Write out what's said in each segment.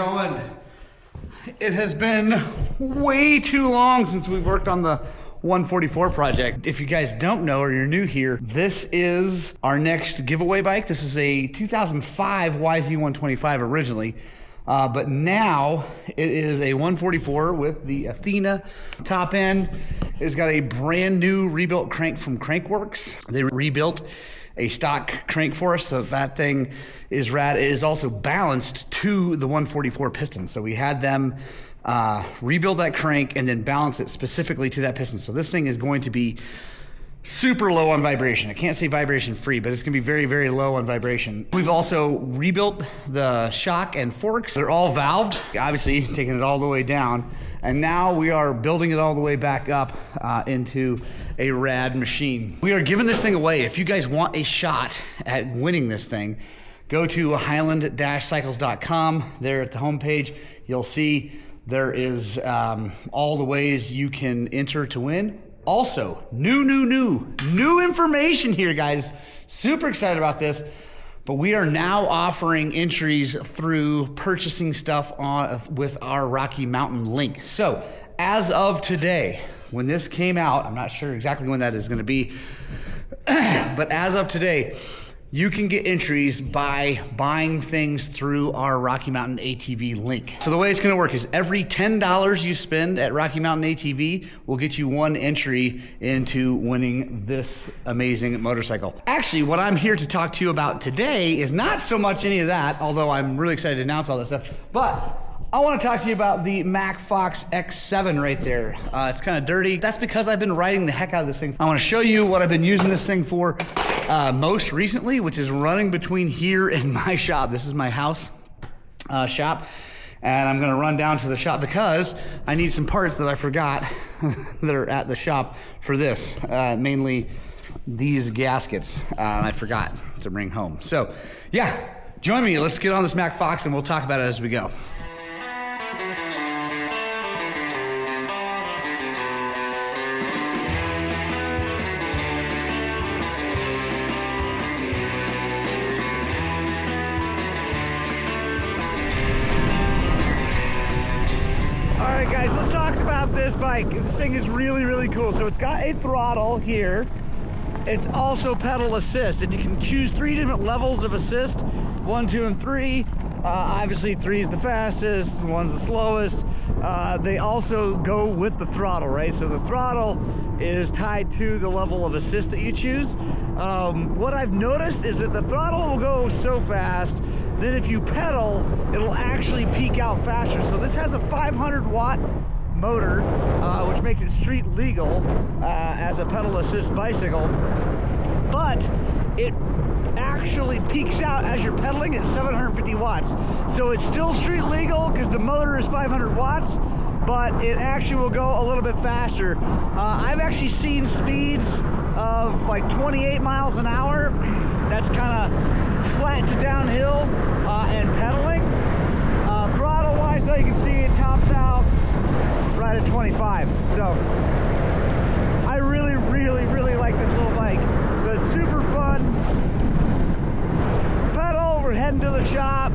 going? It has been way too long since we've worked on the 144 project. If you guys don't know or you're new here, this is our next giveaway bike. This is a 2005 YZ125 originally, but now it is a 144 with the Athena top end. It's got a brand new rebuilt crank from Crankworks. They rebuilt a stock crank for us, so that thing is rad. It is also balanced to the 144 piston. So we had them rebuild that crank and then balance it specifically to that piston. So this thing is going to be super low on vibration. I can't say vibration free, but it's gonna be very, very low on vibration. We've also rebuilt the shock and forks. They're all valved, obviously taking it all the way down. And now we are building it all the way back up into a rad machine. We are giving this thing away. If you guys want a shot at winning this thing, go to highland-cycles.com. There at the homepage, you'll see there is all the ways you can enter to win. Also, new information here, guys. Super excited about this, but we are now offering entries through purchasing stuff with our Rocky Mountain link. So as of today, when this came out, I'm not sure exactly when that is gonna be, but as of today, you can get entries by buying things through our Rocky Mountain ATV link. So the way it's gonna work is every $10 you spend at Rocky Mountain ATV will get you one entry into winning this amazing motorcycle. Actually, what I'm here to talk to you about today is not so much any of that, although I'm really excited to announce all this stuff, but I want to talk to you about the Macfox X7 right there. It's kind of dirty. That's because I've been riding the heck out of this thing. I want to show you what I've been using this thing for most recently, which is running between here and my shop. This is my house shop, and I'm going to run down to the shop because I need some parts that I forgot that are at the shop for this, mainly these gaskets I forgot to bring home. So yeah, join me. Let's get on this Macfox and we'll talk about it as we go. Alright guys, let's talk about this bike. This thing is really, really cool. So it's got a throttle here. It's also pedal assist, and you can choose 3 different levels of assist. 1, 2, and 3. Obviously 3 is the fastest, 1's the slowest. They also go with the throttle, right? So the throttle is tied to the level of assist that you choose. What I've noticed is that the throttle will go so fast that if you pedal, it'll actually peak out faster. So this has a 500-watt motor, which makes it street legal as a pedal assist bicycle, but it actually peaks out as you're pedaling at 750 watts. So it's still street legal because the motor is 500 watts, but it actually will go a little bit faster. I've actually seen speeds of like 28 miles an hour. That's kind of flat to downhill and pedaling. Throttle-wise, though, you can see it tops out right at 25. So I really, really, really like this little bike. So it's super fun. Pedal, we're heading to the shop.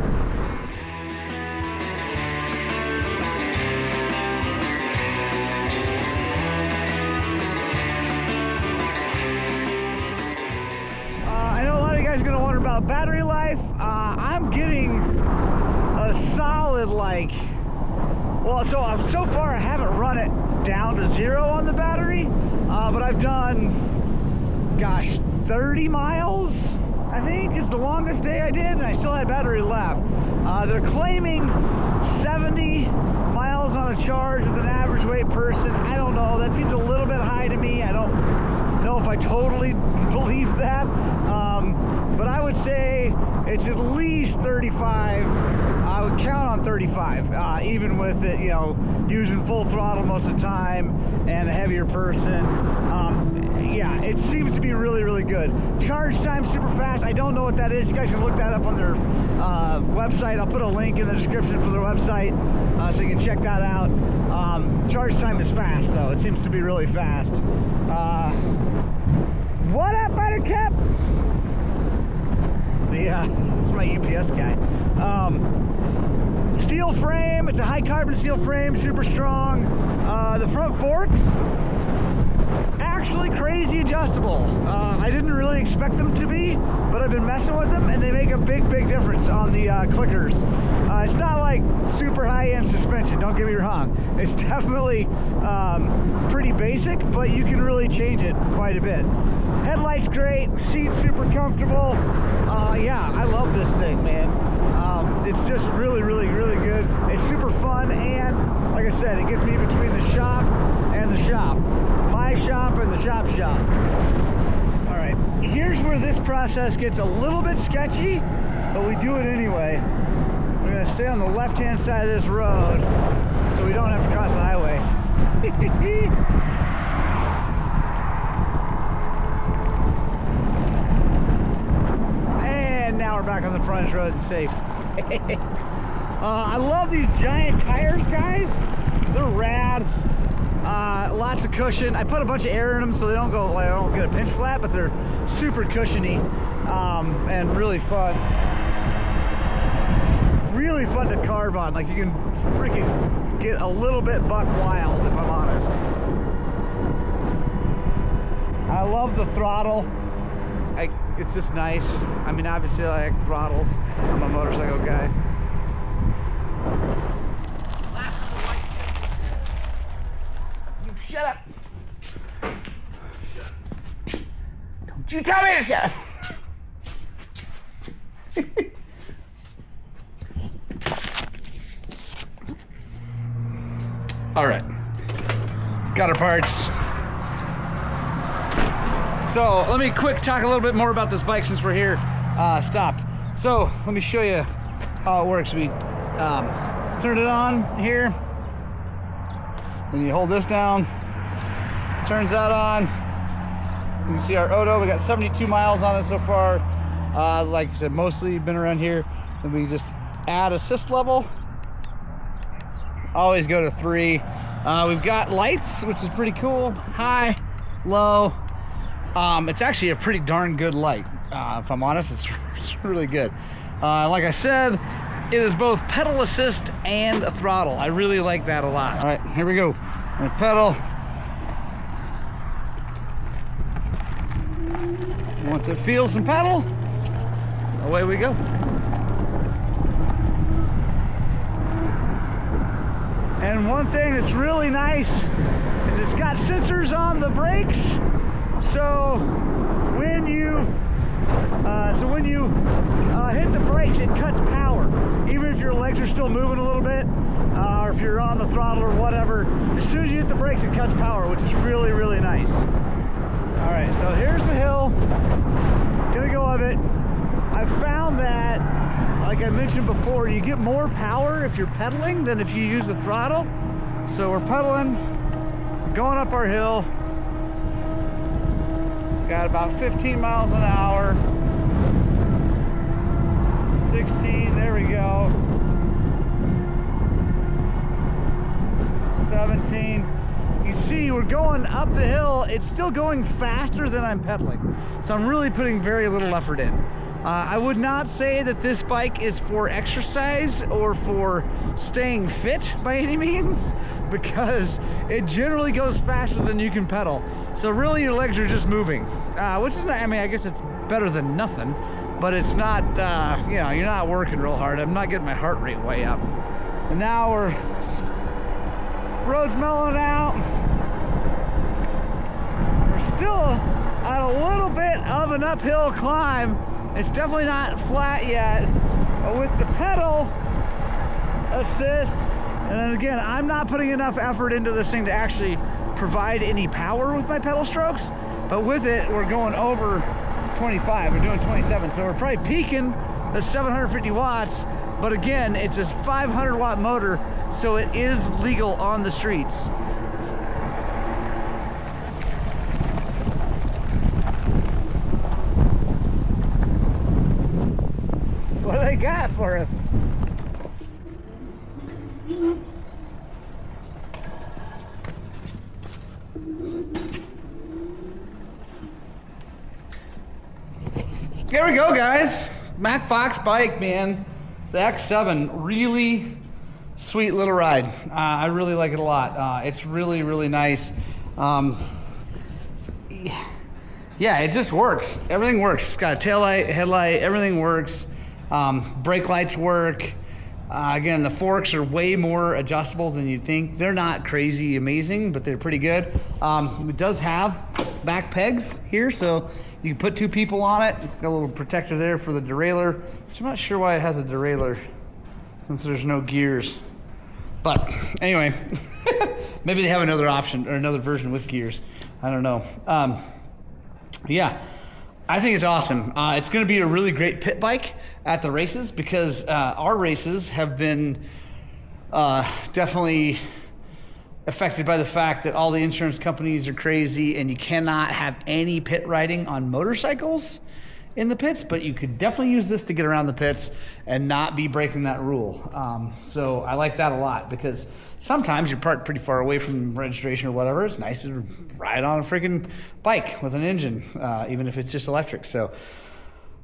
I know a lot of you guys are going to wonder about battery life. I'm getting a solid, like, well, so far I haven't run it down to 0 on the battery, but I've done, gosh, 30 miles, I think, is the longest day I did, and I still had battery left. They're claiming 70 miles on a charge with an average weight person. I don't know, that seems a little bit high to me. I don't know if I totally believe that, but I would say it's at least 35. I would count on 35, even with it, you know, using full throttle most of the time and a heavier person. Yeah, it seems to be really, really good. Charge time super fast. I don't know what that is. You guys can look that up on their website. I'll put a link in the description for their website so you can check that out. Charge time is fast, though. It seems to be really fast. What up, Buttercup? It's my UPS guy. Steel frame, it's a high carbon steel frame, super strong. The front forks, actually crazy adjustable. I didn't really expect them to be, but I've been messing with them and they make a big difference on the clickers. It's not like super high-end suspension, don't get me wrong. It's definitely pretty basic, but you can really change it quite a bit. Headlights great, seats super comfortable. Yeah, I love this thing, man. It's just really good. It's super fun, and like I said, it gets me between the shop and the shop. My shop and the shop. All right, here's where this process gets a little bit sketchy, but we do it anyway. We're gonna stay on the left-hand side of this road so we don't have to cross the highway. And now we're back on the frontage road and safe. I love these giant tires, guys. They're rad. Lots of cushion. I put a bunch of air in them so they don't go, like, I don't get a pinch flat, but they're super cushiony and really fun. Really fun to carve on. Like, you can freaking get a little bit buck wild, if I'm honest. I love the throttle. It's just nice. I mean, obviously I like throttles. I'm a motorcycle guy. You shut up. Don't you tell me to shut up. All right, got our parts. So let me quick talk a little bit more about this bike since we're here, stopped. So let me show you how it works. We turn it on here, then you hold this down, turns that on. You can see our Odo, we got 72 miles on it so far. Like I said, mostly been around here. Then we just add assist level. Always go to 3. We've got lights, which is pretty cool. High, low. It's actually a pretty darn good light. If I'm honest, it's really good. Like I said, it is both pedal assist and a throttle. I really like that a lot. All right, here we go. I'm gonna pedal. Once it feels some pedal, away we go. And one thing that's really nice is it's got sensors on the brakes. So when you hit the brakes, it cuts power. Even if your legs are still moving a little bit, or if you're on the throttle or whatever, as soon as you hit the brakes, it cuts power, which is really nice. All right, so here's the hill. Gonna go up it. I found that, like I mentioned before, you get more power if you're pedaling than if you use the throttle. So we're pedaling, going up our hill. Got about 15 miles an hour. 16, there we go. 17. You see, we're going up the hill. It's still going faster than I'm pedaling. So I'm really putting very little effort in. I would not say that this bike is for exercise or for staying fit by any means, because it generally goes faster than you can pedal. So really your legs are just moving, which is not, I mean, I guess it's better than nothing, but it's not, you know, you're not working real hard. I'm not getting my heart rate way up. And now road's mellowing out. We're still at a little bit of an uphill climb. It's definitely not flat yet, but with the pedal assist, and then again, I'm not putting enough effort into this thing to actually provide any power with my pedal strokes, but with it, we're going over 25, we're doing 27, so we're probably peaking at 750 watts, but again, it's a 500 watt motor, so it is legal on the streets. What do they got for us? Here we go, guys. Macfox bike, man. The X7, really sweet little ride. I really like it a lot. It's really, really nice. Yeah, it just works. Everything works. It's got a tail light, headlight, everything works. Brake lights work. Again, the forks are way more adjustable than you'd think. They're not crazy amazing, but they're pretty good. It does have back pegs here, so you can put 2 people on it. Got a little protector there for the derailleur, which I'm not sure why it has a derailleur since there's no gears. But anyway, maybe they have another option or another version with gears. I don't know. Yeah, I think it's awesome. It's going to be a really great pit bike at the races because our races have been definitely affected by the fact that all the insurance companies are crazy and you cannot have any pit riding on motorcycles in the pits, but you could definitely use this to get around the pits and not be breaking that rule. So I like that a lot because sometimes you're parked pretty far away from registration or whatever. It's nice to ride on a freaking bike with an engine, even if it's just electric. So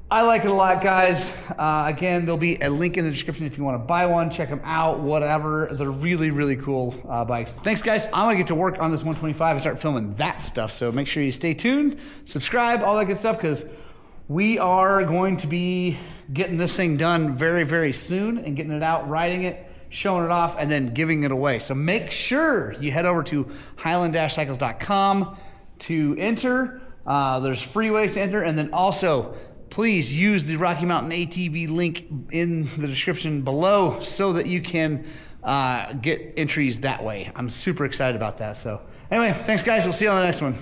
I like it a lot, guys. Again, there'll be a link in the description if you want to buy one, check them out, whatever. They're really, really cool bikes. Thanks, guys. I'm going to get to work on this 125 and start filming that stuff. So make sure you stay tuned, subscribe, all that good stuff, because we are going to be getting this thing done very, very soon and getting it out, riding it, showing it off, and then giving it away. So make sure you head over to highland-cycles.com to enter. There's free ways to enter, and then also please use the Rocky Mountain ATV link in the description below so that you can get entries that way. I'm super excited about that. So anyway, thanks guys. We'll see you on the next one.